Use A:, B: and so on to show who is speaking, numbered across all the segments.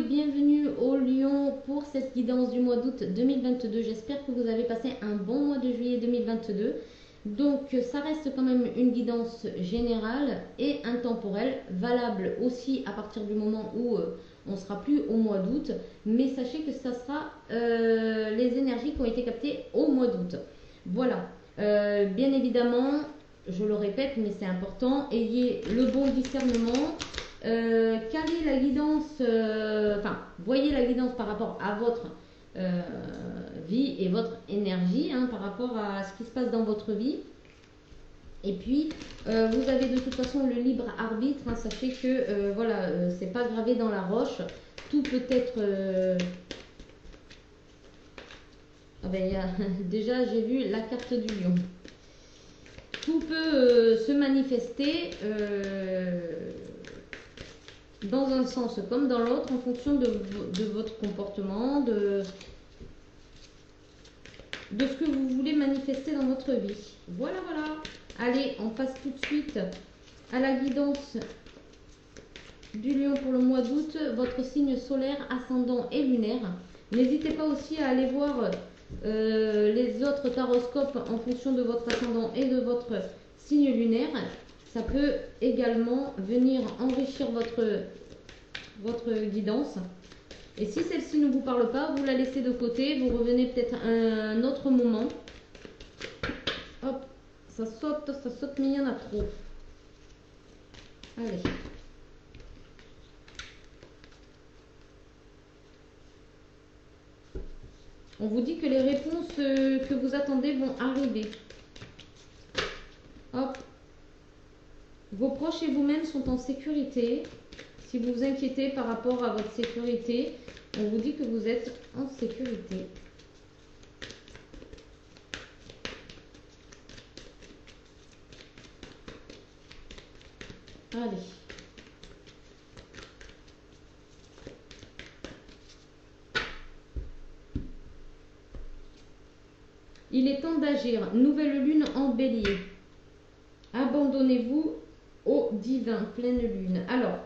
A: bienvenue au Lion pour cette guidance du mois d'août 2022. J'espère que vous avez passé un bon mois de juillet 2022. Donc ça reste quand même une guidance générale et intemporelle, valable aussi à partir du moment où on ne sera plus au mois d'août. Mais sachez que ça sera les énergies qui ont été captées au mois d'août. Voilà, bien évidemment, je le répète, mais c'est important, ayez le bon discernement. Quelle est la guidance, voyez la guidance par rapport à votre vie et votre énergie, par rapport à ce qui se passe dans votre vie. Et puis, vous avez de toute façon le libre arbitre. Sachez que c'est pas gravé dans la roche. Tout peut être. Déjà, j'ai vu la carte du lion. Tout peut se manifester. Dans un sens comme dans l'autre, en fonction de votre comportement, de ce que vous voulez manifester dans votre vie. Voilà. Allez, on passe tout de suite à la guidance du lion pour le mois d'août, votre signe solaire, ascendant et lunaire. N'hésitez pas aussi à aller voir les autres taroscopes en fonction de votre ascendant et de votre signe lunaire. Ça peut également venir enrichir votre guidance. Et si celle-ci ne vous parle pas, vous la laissez de côté, vous revenez peut-être à un autre moment. Hop, ça saute, mais il y en a trop. Allez. On vous dit que les réponses que vous attendez vont arriver. Hop. Vos proches et vous-même sont en sécurité. Si vous vous inquiétez par rapport à votre sécurité, on vous dit que vous êtes en sécurité. Allez. Il est temps d'agir. Nouvelle lune en bélier. Abandonnez-vous au divin, pleine lune. Alors,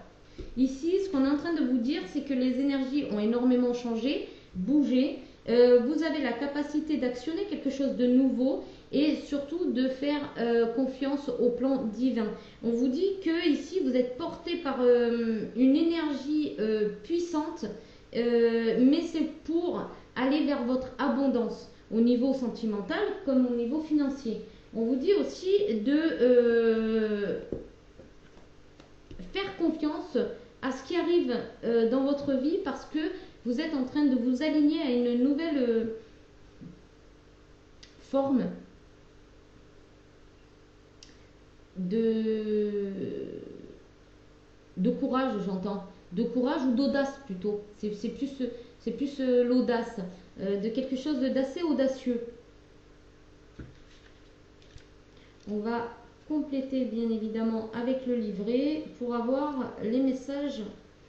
A: ici, ce qu'on est en train de vous dire, c'est que les énergies ont énormément changé, bougé. Vous avez la capacité d'actionner quelque chose de nouveau et surtout de faire confiance au plan divin. On vous dit que ici, vous êtes porté par une énergie puissante, mais c'est pour aller vers votre abondance au niveau sentimental comme au niveau financier. On vous dit aussi de faire confiance à ce qui arrive dans votre vie parce que vous êtes en train de vous aligner à une nouvelle forme de courage, j'entends. De courage ou d'audace plutôt. C'est plus l'audace, de quelque chose d'assez audacieux. On va compléter bien évidemment avec le livret pour avoir les messages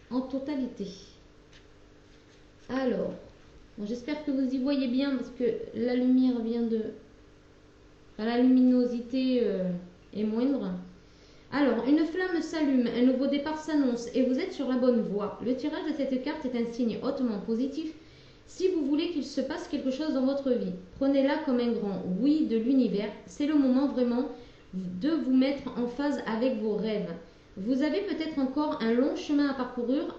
A: en totalité. Alors, j'espère que vous y voyez bien parce que la lumière vient de... la luminosité est moindre. Alors, une flamme s'allume, un nouveau départ s'annonce et vous êtes sur la bonne voie. Le tirage de cette carte est un signe hautement positif. Si vous voulez qu'il se passe quelque chose dans votre vie, prenez-la comme un grand oui de l'univers. C'est le moment vraiment de vous mettre en phase avec vos rêves. Vous avez peut-être encore un long chemin à parcourir.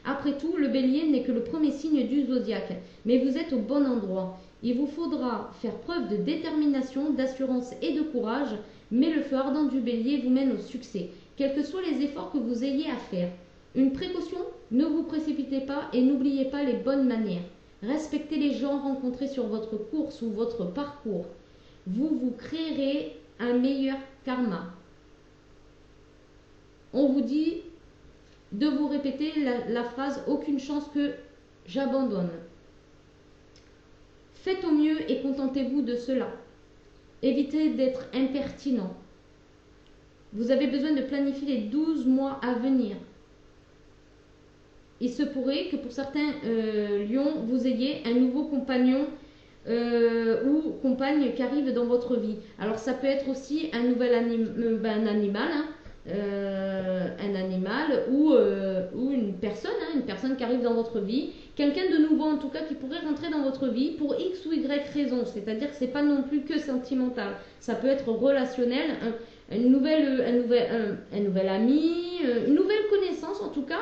A: Après tout, le bélier n'est que le premier signe du zodiaque, mais vous êtes au bon endroit. Il vous faudra faire preuve de détermination, d'assurance et de courage, mais le feu ardent du bélier vous mène au succès, quels que soient les efforts que vous ayez à faire. Une précaution, ne vous précipitez pas et n'oubliez pas les bonnes manières. Respectez les gens rencontrés sur votre course ou votre parcours. Vous créerez un meilleur karma. On vous dit de vous répéter la phrase « Aucune chance que j'abandonne ». Faites au mieux et contentez-vous de cela. Évitez d'être impertinent. Vous avez besoin de planifier les 12 mois à venir. Il se pourrait que pour certains lions, vous ayez un nouveau compagnon ou compagne qui arrive dans votre vie. Alors ça peut être aussi un nouvel animal, un animal ou une une personne qui arrive dans votre vie, quelqu'un de nouveau en tout cas qui pourrait rentrer dans votre vie pour X ou Y raison, c'est-à-dire que c'est pas non plus que sentimental, ça peut être relationnel, un nouvel ami, une nouvelle connaissance en tout cas,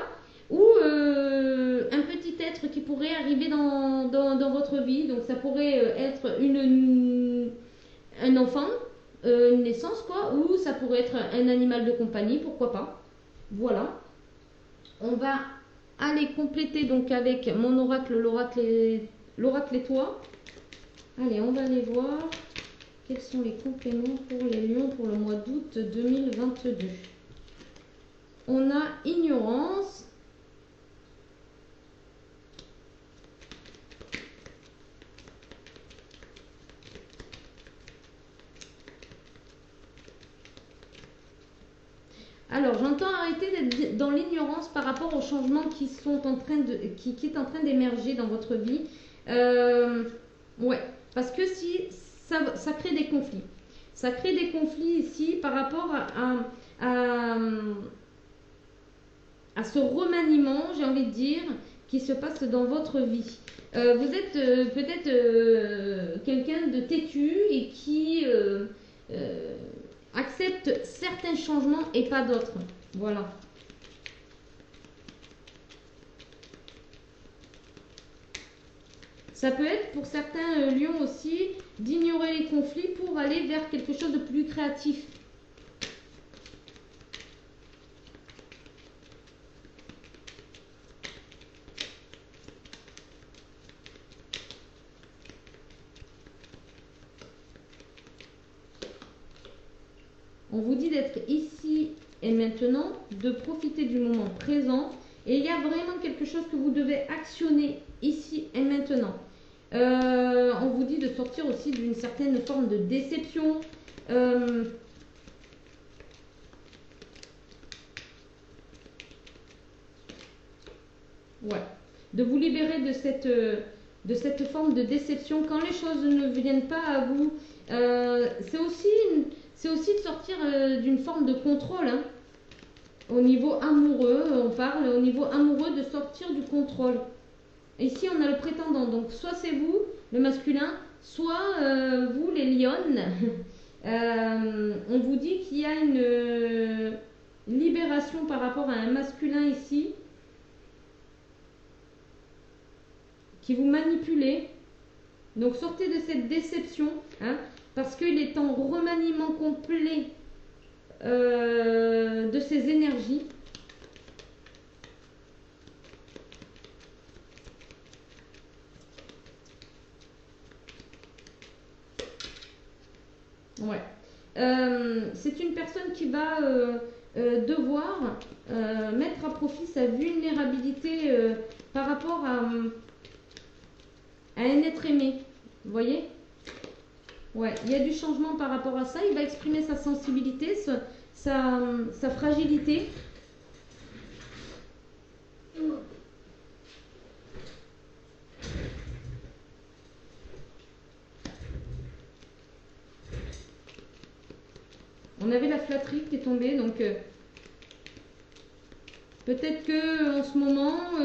A: ou un petit être qui pourrait arriver dans votre vie, donc ça pourrait être un enfant, une naissance quoi, ou ça pourrait être un animal de compagnie, pourquoi pas. Voilà. On va aller compléter donc avec mon oracle, l'oracle et toi. Allez, on va aller voir quels sont les compléments pour les lions pour le mois d'août 2022. On a ignorance. Alors, j'entends arrêter d'être dans l'ignorance par rapport aux changements qui sont en train qui est en train d'émerger dans votre vie. Ouais, parce que si ça crée des conflits. Ça crée des conflits ici par rapport à ce remaniement, j'ai envie de dire, qui se passe dans votre vie. Vous êtes peut-être quelqu'un de têtu et qui accepte certains changements et pas d'autres. Voilà. Ça peut être pour certains lions aussi d'ignorer les conflits pour aller vers quelque chose de plus créatif. On vous dit d'être ici et maintenant, de profiter du moment présent. Et il y a vraiment quelque chose que vous devez actionner ici et maintenant. On vous dit de sortir aussi d'une certaine forme de déception. Ouais. De vous libérer de cette forme de déception quand les choses ne viennent pas à vous. C'est aussi de sortir d'une forme de contrôle. Hein. Au niveau amoureux, on parle au niveau amoureux de sortir du contrôle. Ici, on a le prétendant. Donc, soit c'est vous, le masculin, soit vous, les lionnes. On vous dit qu'il y a une libération par rapport à un masculin ici qui vous manipulez. Donc, sortez de cette déception, hein, parce qu'il est en remaniement complet de ses énergies. Ouais. C'est une personne qui va devoir mettre à profit sa vulnérabilité par rapport à un être aimé. Vous voyez? Ouais, il y a du changement par rapport à ça. Il va exprimer sa sensibilité, sa fragilité. On avait la flatterie qui est tombée, donc peut-être que en ce moment,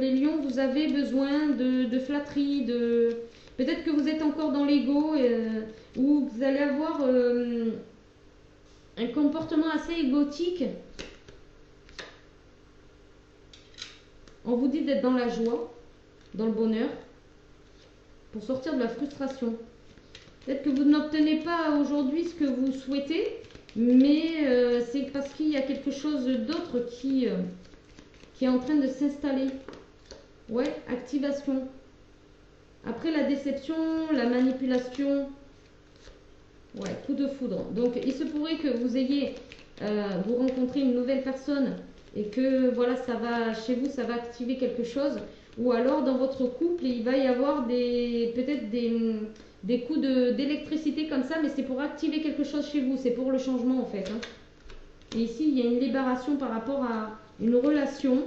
A: les lions, vous avez besoin de flatterie, peut-être que vous êtes encore dans l'ego, ou vous allez avoir un comportement assez égotique. On vous dit d'être dans la joie, dans le bonheur, pour sortir de la frustration. Peut-être que vous n'obtenez pas aujourd'hui ce que vous souhaitez, mais c'est parce qu'il y a quelque chose d'autre qui est en train de s'installer. Ouais, activation. Après la déception, la manipulation, ouais, coup de foudre. Donc il se pourrait que vous ayez, vous rencontrez une nouvelle personne et que voilà, ça va chez vous, ça va activer quelque chose. Ou alors dans votre couple, il va y avoir peut-être des coups d'électricité comme ça, mais c'est pour activer quelque chose chez vous, c'est pour le changement en fait. Hein. Et ici, il y a une libération par rapport à une relation,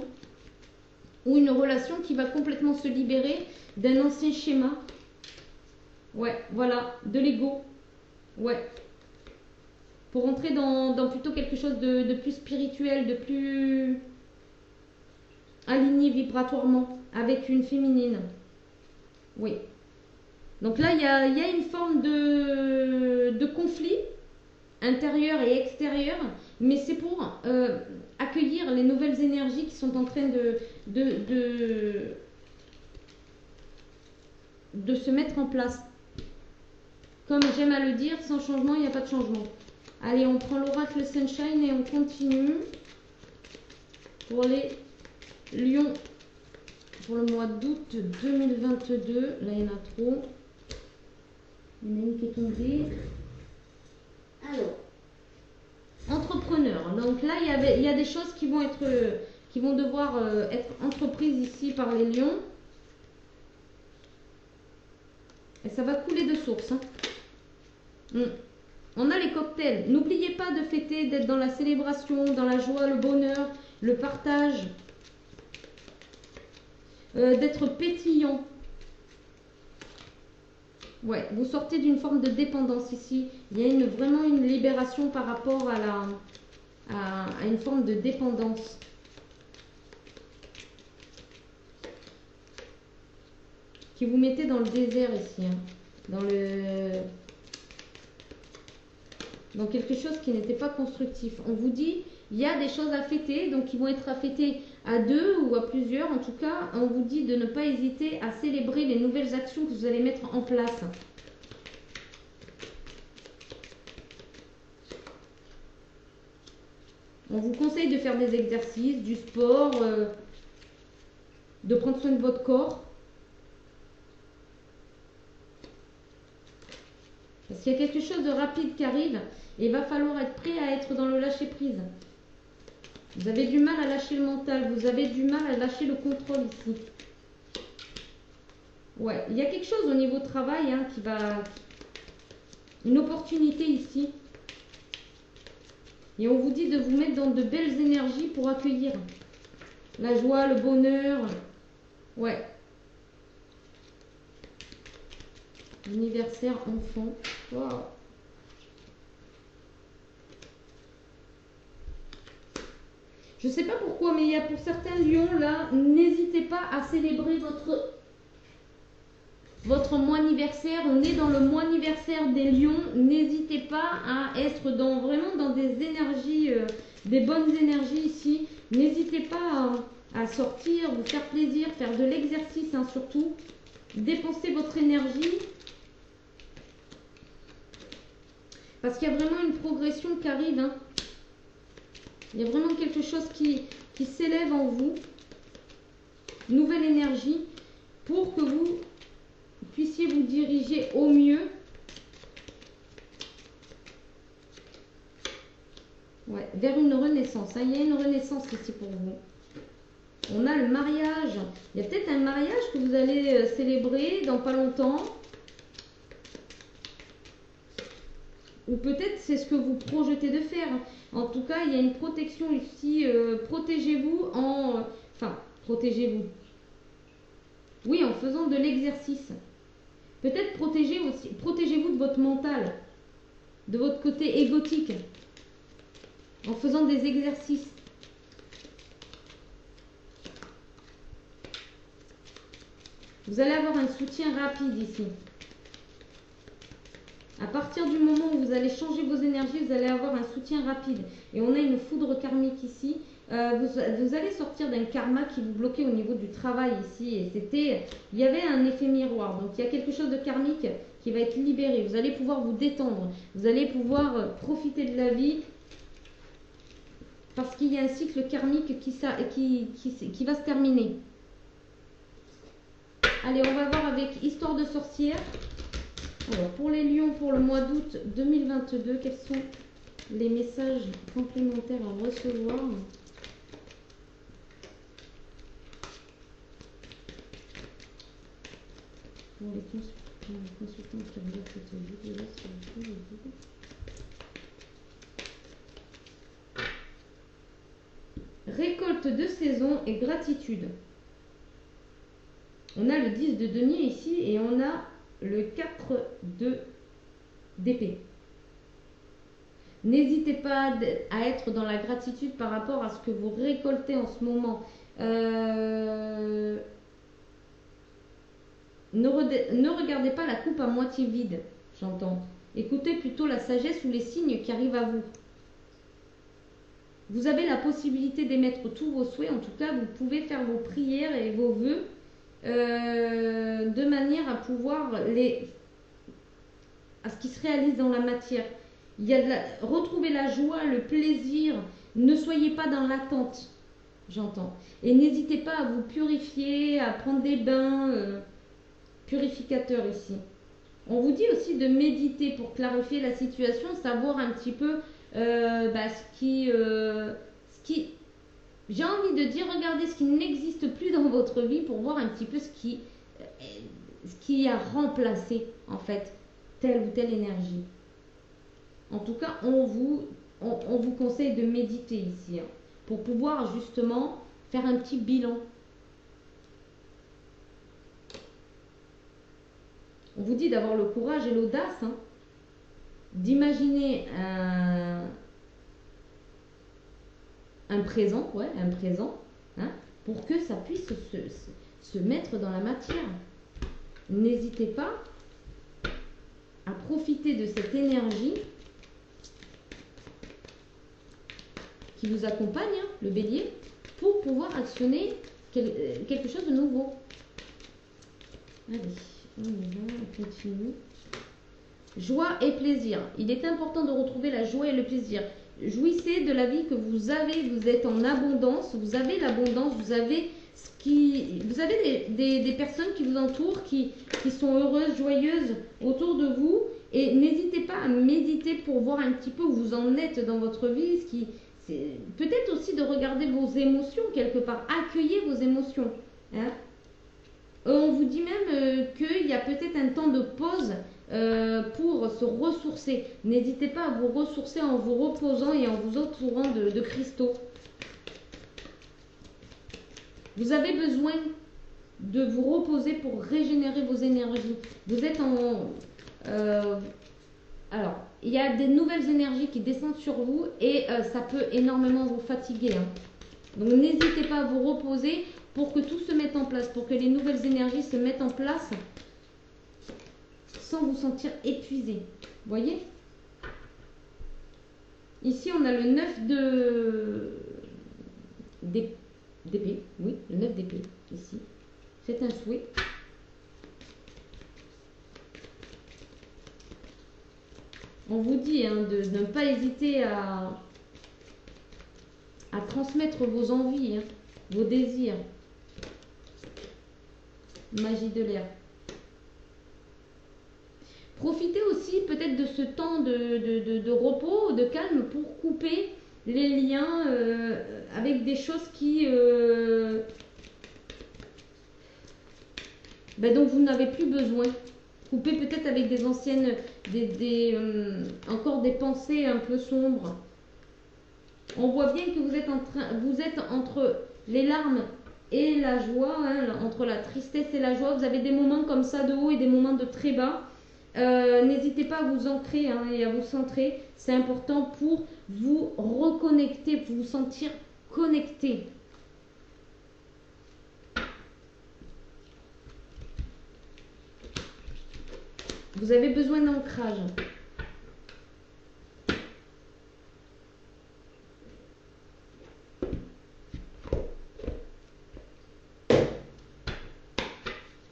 A: ou une relation qui va complètement se libérer d'un ancien schéma. Ouais, voilà, de l'ego. Ouais. Pour entrer dans plutôt quelque chose de plus spirituel, de plus... aligné vibratoirement avec une féminine. Oui. Donc là, il y a une forme de conflit intérieur et extérieur, mais c'est pour accueillir les nouvelles énergies qui sont en train de se mettre en place. Comme j'aime à le dire, sans changement, il n'y a pas de changement. Allez, on prend l'oracle Sunshine et on continue pour les lions pour le mois d'août 2022. Là, il y en a trop. Il y en a une qui est tombée. Alors, entrepreneur. Donc là, il y a des choses qui vont devoir être entreprises ici par les lions. Et ça va couler de source. Hein. On a les cocktails. N'oubliez pas de fêter, d'être dans la célébration, dans la joie, le bonheur, le partage. D'être pétillant. Ouais, vous sortez d'une forme de dépendance ici. Il y a vraiment une libération par rapport à une forme de dépendance. Qui vous mettez dans le désert ici. Hein. Dans quelque chose qui n'était pas constructif. On vous dit, il y a des choses à fêter, donc qui vont être à fêter à deux ou à plusieurs. En tout cas, on vous dit de ne pas hésiter à célébrer les nouvelles actions que vous allez mettre en place. On vous conseille de faire des exercices, du sport, de prendre soin de votre corps. Parce qu'il y a quelque chose de rapide qui arrive et il va falloir être prêt à être dans le lâcher-prise. Vous avez du mal à lâcher le mental, vous avez du mal à lâcher le contrôle ici. Ouais, il y a quelque chose au niveau travail hein, qui va... Une opportunité ici. Et on vous dit de vous mettre dans de belles énergies pour accueillir la joie, le bonheur. Ouais. Anniversaire enfant. Wow. Je sais pas pourquoi, mais il y a pour certains lions là, n'hésitez pas à célébrer votre mois anniversaire. On est dans le mois anniversaire des lions. N'hésitez pas à être vraiment dans des énergies, des bonnes énergies ici. N'hésitez pas à sortir, vous faire plaisir, faire de l'exercice hein, surtout. Dépenser votre énergie. Parce qu'il y a vraiment une progression qui arrive. Hein. Il y a vraiment quelque chose qui s'élève en vous. Nouvelle énergie pour que vous puissiez vous diriger au mieux. Ouais, vers une renaissance. Hein. Il y a une renaissance ici pour vous. On a le mariage. Il y a peut-être un mariage que vous allez célébrer dans pas longtemps. Ou peut-être c'est ce que vous projetez de faire. En tout cas, il y a une protection ici. Protégez-vous en... Enfin, protégez-vous. Oui, en faisant de l'exercice. Peut-être protégez-vous de votre mental. De votre côté égotique. En faisant des exercices. Vous allez avoir un soutien rapide ici. À partir du moment où vous allez changer vos énergies, vous allez avoir un soutien rapide. Et on a une foudre karmique ici. Vous allez sortir d'un karma qui vous bloquait au niveau du travail ici. Et il y avait un effet miroir. Donc il y a quelque chose de karmique qui va être libéré. Vous allez pouvoir vous détendre. Vous allez pouvoir profiter de la vie. Parce qu'il y a un cycle karmique qui va se terminer. Allez, on va voir avec Histoire de sorcière. Alors, pour les lions, pour le mois d'août 2022, quels sont les messages complémentaires à recevoir? Pour les consultants qui regardent cette vidéo sur le guide. Récolte de saison et gratitude. On a le 10 de denier ici et on a le 4 d'épée. N'hésitez pas à être dans la gratitude par rapport à ce que vous récoltez en ce moment. Ne regardez pas la coupe à moitié vide, j'entends. Écoutez plutôt la sagesse ou les signes qui arrivent à vous. Vous avez la possibilité d'émettre tous vos souhaits. En tout cas, vous pouvez faire vos prières et vos vœux de manière à pouvoir à ce qui se réalise dans la matière. Il y a retrouver la joie, le plaisir. Ne soyez pas dans l'attente, j'entends. Et n'hésitez pas à vous purifier, à prendre des bains purificateurs ici. On vous dit aussi de méditer pour clarifier la situation, savoir un petit peu ce qui j'ai envie de dire, regardez ce qui n'existe plus dans votre vie pour voir un petit peu ce qui a remplacé en fait telle ou telle énergie. En tout cas, on vous conseille de méditer ici pour pouvoir justement faire un petit bilan. On vous dit d'avoir le courage et l'audace, d'imaginer un présent, pour que ça puisse se mettre dans la matière. N'hésitez pas à profiter de cette énergie qui vous accompagne, le bélier, pour pouvoir actionner quelque chose de nouveau. Allez, on y va, on continue. Joie et plaisir. Il est important de retrouver la joie et le plaisir. Jouissez de la vie que vous avez, vous êtes en abondance, vous avez l'abondance, vous avez des personnes qui vous entourent, qui sont heureuses, joyeuses autour de vous. Et n'hésitez pas à méditer pour voir un petit peu où vous en êtes dans votre vie. Peut-être aussi de regarder vos émotions quelque part. Accueillez vos émotions. On vous dit même qu'il y a peut-être un temps de pause pour se ressourcer. N'hésitez pas à vous ressourcer en vous reposant et en vous entourant de cristaux. Vous avez besoin de vous reposer pour régénérer vos énergies. Vous êtes alors, il y a des nouvelles énergies qui descendent sur vous et ça peut énormément vous fatiguer. Donc n'hésitez pas à vous reposer pour que tout se mette en place, pour que les nouvelles énergies se mettent en place sans vous sentir épuisé. Vous voyez? Ici, on a le 9 d'épée. Oui, le 9 d'épée, ici. C'est un souhait. On vous dit de ne pas hésiter à transmettre vos envies, vos désirs. Magie de l'air. Profitez aussi peut-être de ce temps de repos, de calme pour couper les liens avec des choses dont vous n'avez plus besoin. Coupez peut-être avec des anciennes, encore des pensées un peu sombres. On voit bien que vous êtes entre les larmes et la joie, entre la tristesse et la joie. Vous avez des moments comme ça de haut et des moments de très bas. N'hésitez pas à vous ancrer et à vous centrer. C'est important pour vous reconnecter, pour vous sentir connecté. Vous avez besoin d'ancrage.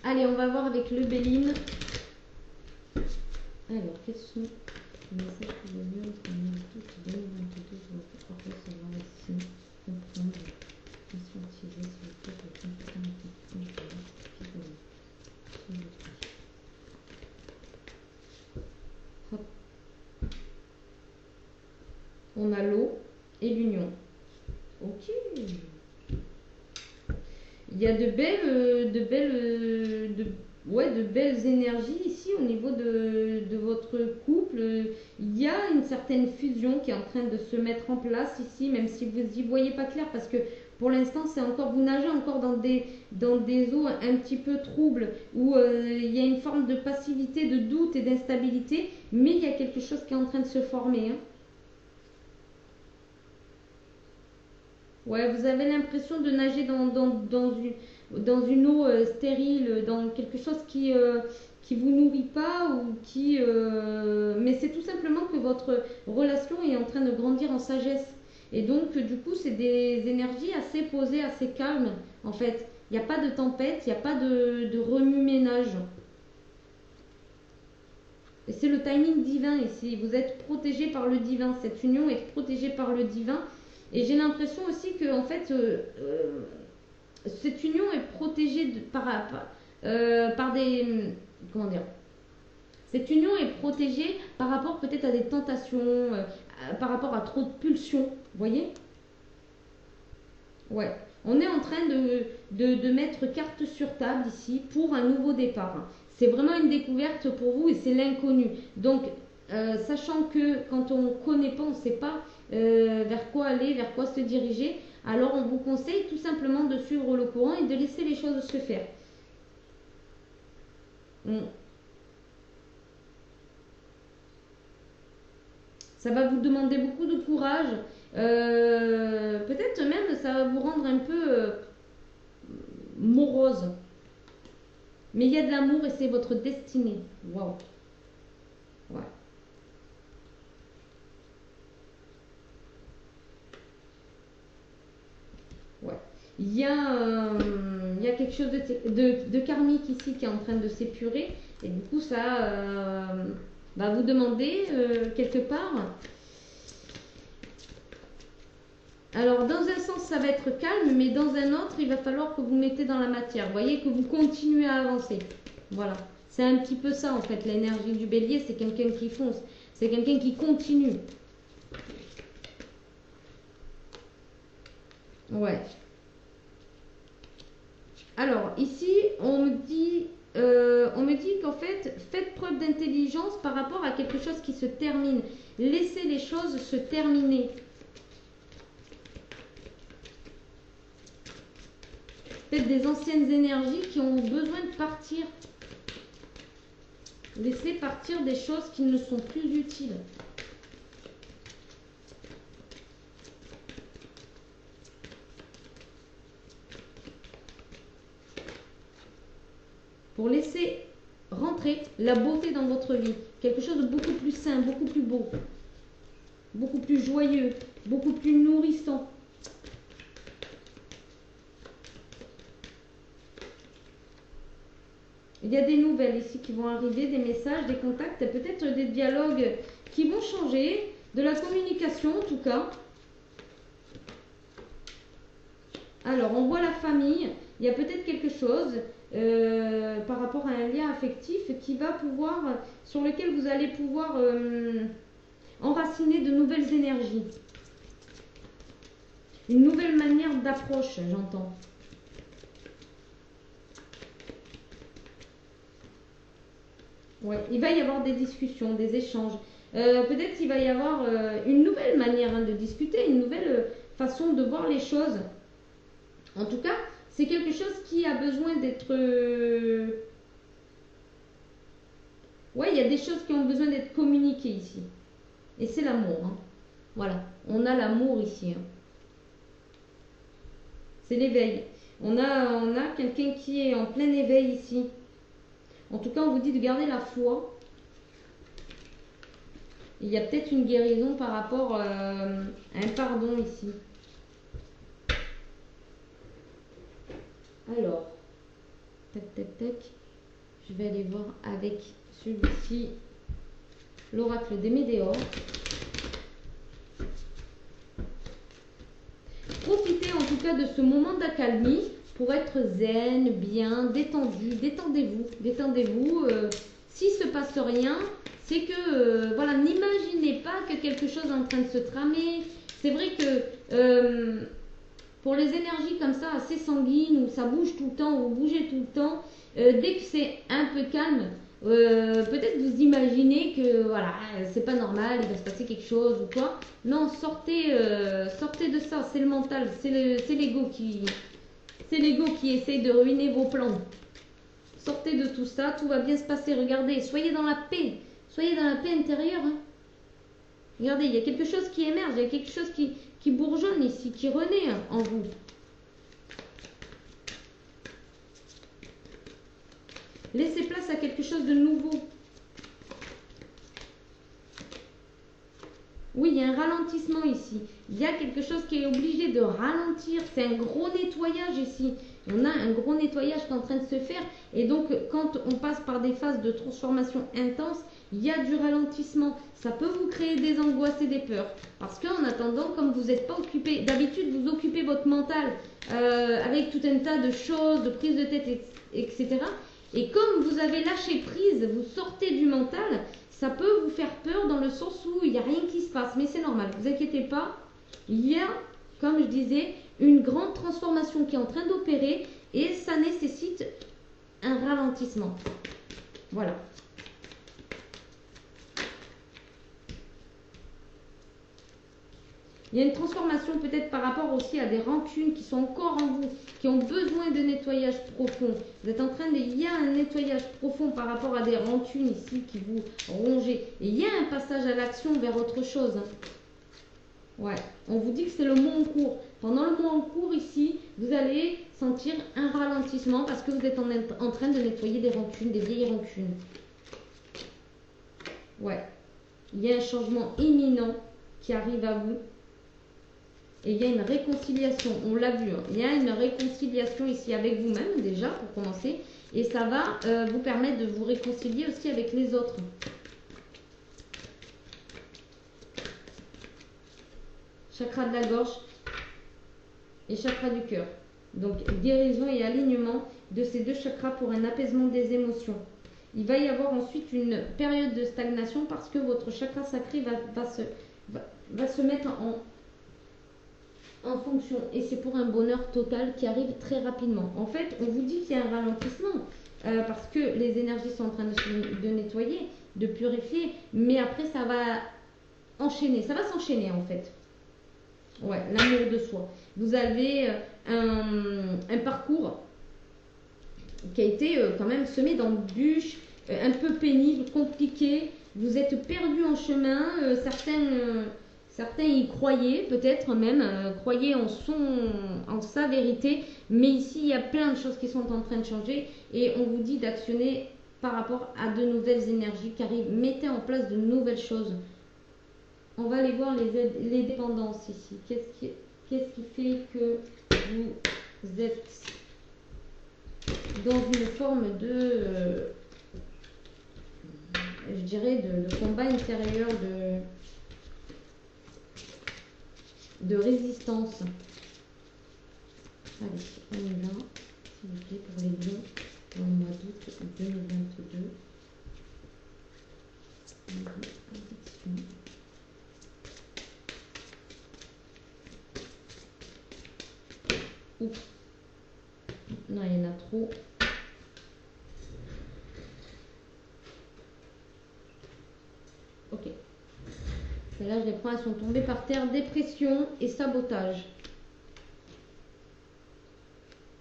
A: Allez, on va voir avec le Béline. Alors, quels sont les messages que vous avez entre 2022 sur votre parcours savoir les signes, comprendre, conscientiser sur le fait de comportement Hop. On a l'eau et l'union. Ok. Il y a de belles énergies ici au niveau de votre couple. Il y a une certaine fusion qui est en train de se mettre en place ici, même si vous n'y voyez pas clair, parce que pour l'instant, vous nagez encore dans des eaux un petit peu troubles, où il y a une forme de passivité, de doute et d'instabilité, mais il y a quelque chose qui est en train de se former. Ouais, vous avez l'impression de nager dans une eau stérile, dans quelque chose qui vous nourrit pas ou qui... Mais c'est tout simplement que votre relation est en train de grandir en sagesse. Et donc, du coup, c'est des énergies assez posées, assez calmes, en fait. Il n'y a pas de tempête, il n'y a pas de remue-ménage. Et c'est le timing divin ici. Vous êtes protégé par le divin. Cette union est protégée par le divin. Et j'ai l'impression aussi que, en fait, cette union est protégée par des... Comment dire? Cette union est protégée par rapport peut-être à des tentations, par rapport à trop de pulsions. Vous voyez? Ouais. On est en train de mettre carte sur table ici pour un nouveau départ. C'est vraiment une découverte pour vous et c'est l'inconnu. Donc, sachant que quand on ne connaît pas, on ne sait pas vers quoi aller, vers quoi se diriger, alors on vous conseille tout simplement de suivre le courant et de laisser les choses se faire. Ça va vous demander beaucoup de courage. Peut-être même ça va vous rendre un peu morose. Mais il y a de l'amour et c'est votre destinée. Waouh. Ouais. Ouais. Il y a quelque chose de karmique ici qui est en train de s'épurer. Et du coup, ça va vous demander quelque part. Alors, dans un sens, ça va être calme, mais dans un autre, il va falloir que vous mettez dans la matière. Vous voyez, que vous continuez à avancer. Voilà. C'est un petit peu ça, en fait, l'énergie du bélier. C'est quelqu'un qui fonce. C'est quelqu'un qui continue. Ouais. Alors, ici, on me dit qu'en fait, faites preuve d'intelligence par rapport à quelque chose qui se termine. Laissez les choses se terminer. Peut-être des anciennes énergies qui ont besoin de partir. Laissez partir des choses qui ne sont plus utiles. Pour laisser rentrer la beauté dans votre vie. Quelque chose de beaucoup plus sain, beaucoup plus beau, beaucoup plus joyeux, beaucoup plus nourrissant. Il y a des nouvelles ici qui vont arriver, des messages, des contacts, peut-être des dialogues qui vont changer, de la communication en tout cas. Alors, on voit la famille, il y a peut-être quelque chose par rapport à un lien affectif qui va pouvoir, sur lequel vous allez pouvoir enraciner de nouvelles énergies. Une nouvelle manière d'approche, j'entends. Ouais, il va y avoir des discussions, des échanges. Peut-être qu'il va y avoir une nouvelle manière de discuter, une nouvelle façon de voir les choses. En tout cas, c'est quelque chose qui a besoin d'être... Ouais, il y a des choses qui ont besoin d'être communiquées ici. Et c'est l'amour. Hein. Voilà, on a l'amour ici. Hein. C'est l'éveil. On a quelqu'un qui est en plein éveil ici. En tout cas, on vous dit de garder la foi. Il y a peut-être une guérison par rapport à un pardon ici. Alors, tac, tac, tac. Je vais aller voir avec celui-ci, l'oracle des Médéors. Profitez en tout cas de ce moment d'accalmie pour être zen, bien, détendu. Détendez-vous, détendez-vous. S'il ne se passe rien, c'est que, voilà, n'imaginez pas que quelque chose est en train de se tramer. C'est vrai que pour les énergies comme ça, assez sanguines, où ça bouge tout le temps, où vous bougez tout le temps, dès que c'est un peu calme, peut-être vous imaginez que voilà, c'est pas normal, il va se passer quelque chose ou quoi. Non, sortez de ça, c'est le mental, c'est l'ego qui essaye de ruiner vos plans. Sortez de tout ça, tout va bien se passer. Regardez, soyez dans la paix intérieure. Hein. Regardez, il y a quelque chose qui émerge, il y a quelque chose qui bourgeonne ici, qui renaît en vous. Laissez place à quelque chose de nouveau. Oui, il y a un ralentissement ici. Il y a quelque chose qui est obligé de ralentir. C'est un gros nettoyage ici. On a un gros nettoyage qui est en train de se faire. Et donc, quand on passe par des phases de transformation intense, il y a du ralentissement. Ça peut vous créer des angoisses et des peurs. Parce qu'en attendant, comme vous n'êtes pas occupé, d'habitude, vous occupez votre mental avec tout un tas de choses, de prise de tête, etc. Et comme vous avez lâché prise, vous sortez du mental, ça peut vous faire peur dans le sens où il n'y a rien qui se passe. Mais c'est normal, ne vous inquiétez pas. Il y a, comme je disais, une grande transformation qui est en train d'opérer et ça nécessite un ralentissement. Voilà. Il y a une transformation peut-être par rapport aussi à des rancunes qui sont encore en vous, qui ont besoin de nettoyage profond. Vous êtes en train de... Il y a un nettoyage profond par rapport à des rancunes ici qui vous rongent. Et il y a un passage à l'action vers autre chose. Ouais, on vous dit que c'est le mois en cours. Pendant le mois en cours ici, vous allez sentir un ralentissement parce que vous êtes en train de nettoyer des rancunes, des vieilles rancunes. Ouais, il y a un changement imminent qui arrive à vous. Et il y a une réconciliation, on l'a vu, hein. Il y a une réconciliation ici avec vous-même déjà pour commencer. Et ça va vous permettre de vous réconcilier aussi avec les autres. Chakra de la gorge et chakra du cœur. Donc guérison et alignement de ces deux chakras pour un apaisement des émotions. Il va y avoir ensuite une période de stagnation parce que votre chakra sacré va se mettre en fonction. Et c'est pour un bonheur total qui arrive très rapidement. En fait, on vous dit qu'il y a un ralentissement parce que les énergies sont en train de nettoyer, de purifier. Mais après, ça va enchaîner. Ça va s'enchaîner en fait. Ouais, l'amour de soi. Vous avez un parcours qui a été quand même semé d'embûches, un peu pénible, compliqué. Vous êtes perdu en chemin. Certains y croyaient, peut-être même, croyaient en sa vérité. Mais ici, il y a plein de choses qui sont en train de changer. Et on vous dit d'actionner par rapport à de nouvelles énergies qui arrivent. Mettez en place de nouvelles choses. On va aller voir les dépendances ici. Qu'est-ce qui fait que vous êtes dans une forme de, je dirais, de combat intérieur, de résistance. Allez, on y va, s'il vous plaît, pour les bleus, dans le mois d'août 2022. Oups. Non, il y en a trop. Ok. Celles-là, je les prends, elles sont tombées par terre. Dépression et sabotage.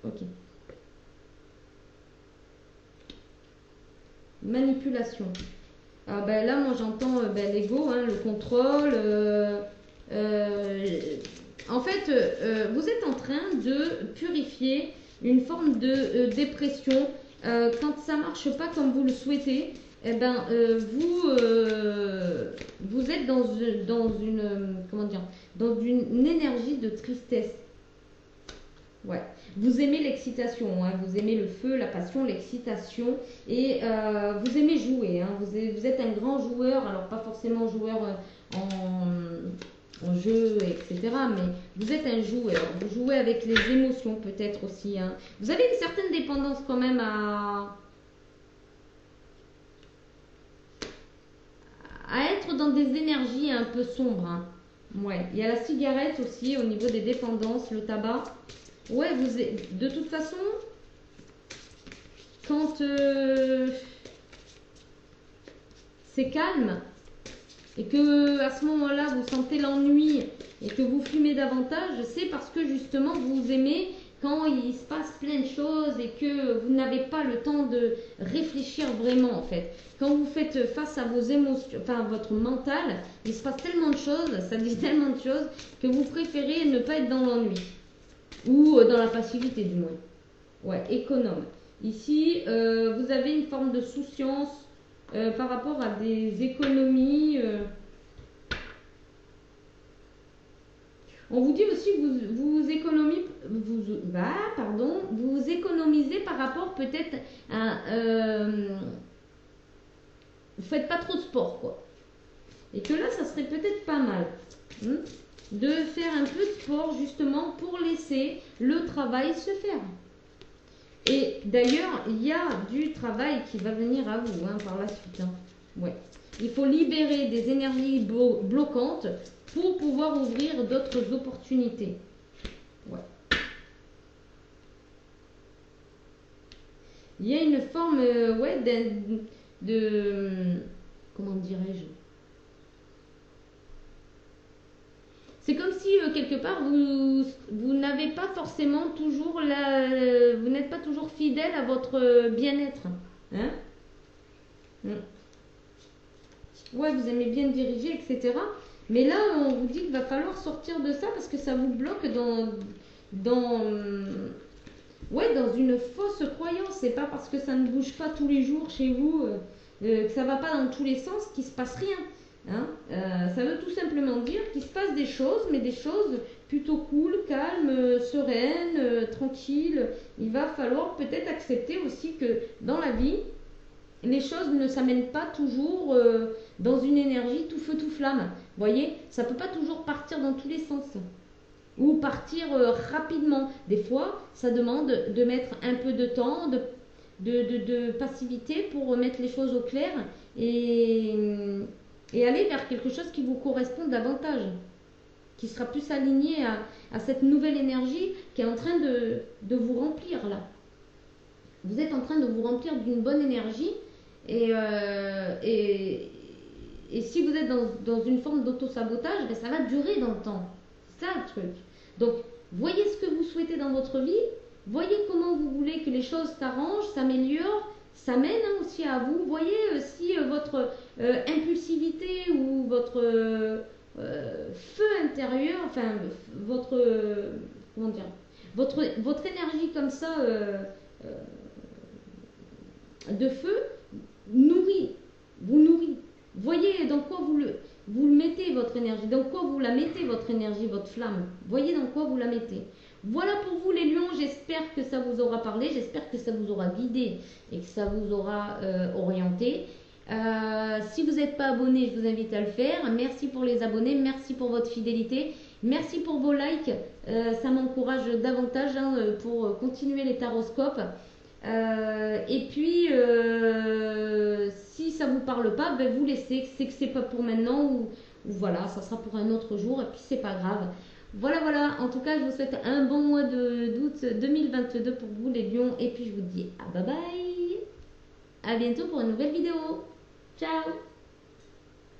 A: Ok. Manipulation. Alors, ben, là, moi, j'entends l'ego, hein, le contrôle. En fait, vous êtes en train de purifier une forme de dépression. Quand ça ne marche pas comme vous le souhaitez, eh ben, vous êtes dans une énergie de tristesse. Ouais. Vous aimez l'excitation, hein, vous aimez le feu, la passion, l'excitation et vous aimez jouer. Hein, vous êtes un grand joueur, alors pas forcément joueur en jeu, etc. Mais vous êtes un joueur. Vous jouez avec les émotions peut-être aussi. Hein. Vous avez une certaine dépendance quand même à être dans des énergies un peu sombres. Hein. Ouais. Il y a la cigarette aussi au niveau des dépendances, le tabac. Ouais, de toute façon, quand c'est calme et que à ce moment-là vous sentez l'ennui et que vous fumez davantage, c'est parce que justement vous aimez quand il se passe plein de choses et que vous n'avez pas le temps de réfléchir vraiment en fait. Quand vous faites face à vos émotions, enfin à votre mental, il se passe tellement de choses, ça dit tellement de choses que vous préférez ne pas être dans l'ennui ou dans la passivité du moins. Ouais, économe. Ici, vous avez une forme de souciance par rapport à des économies. On vous dit aussi que vous économisez par rapport peut-être à... vous faites pas trop de sport, quoi. Et que là, ça serait peut-être pas mal de faire un peu de sport, justement, pour laisser le travail se faire. Et d'ailleurs, il y a du travail qui va venir à vous par la suite. Ouais. Il faut libérer des énergies bloquantes pour pouvoir ouvrir d'autres opportunités. Ouais. Il y a une forme de comment dirais-je? C'est comme si quelque part vous n'avez pas forcément toujours vous n'êtes pas toujours fidèle à votre bien-être. Hein? Ouais, vous aimez bien diriger, etc. Mais là, on vous dit qu'il va falloir sortir de ça parce que ça vous bloque dans une fausse croyance. C'est pas parce que ça ne bouge pas tous les jours chez vous, que ça va pas dans tous les sens, qu'il se passe rien. Ça veut tout simplement dire qu'il se passe des choses, mais des choses plutôt cool, calmes, sereines, tranquilles. Il va falloir peut-être accepter aussi que dans la vie, les choses ne s'amènent pas toujours dans une énergie tout feu tout flamme. Vous voyez, ça peut pas toujours partir dans tous les sens ou partir rapidement. Des fois, ça demande de mettre un peu de temps, de passivité pour mettre les choses au clair et aller vers quelque chose qui vous correspond davantage, qui sera plus aligné à cette nouvelle énergie qui est en train de vous remplir là. Vous êtes en train de vous remplir d'une bonne énergie et si vous êtes dans une forme d'auto-sabotage, ça va durer dans le temps. C'est ça le truc. Donc, voyez ce que vous souhaitez dans votre vie, voyez comment vous voulez que les choses s'arrangent, s'améliorent, ça mène aussi à vous. Voyez si votre impulsivité ou votre feu intérieur, enfin votre comment dire, votre énergie comme ça de feu vous nourrit. Voyez dans quoi vous le mettez votre énergie, dans quoi vous la mettez votre énergie, votre flamme. Voyez dans quoi vous la mettez. Voilà pour vous les lions, j'espère que ça vous aura parlé, j'espère que ça vous aura guidé et que ça vous aura orienté. Si vous n'êtes pas abonné, je vous invite à le faire. Merci pour les abonnés, merci pour votre fidélité, merci pour vos likes, ça m'encourage davantage pour continuer les taroscopes. Et puis si ça vous parle pas, vous laissez, c'est que c'est pas pour maintenant ou voilà, ça sera pour un autre jour et puis c'est pas grave. Voilà, en tout cas je vous souhaite un bon mois d'août 2022 pour vous les lions et puis je vous dis à bye bye, à bientôt pour une nouvelle vidéo, ciao.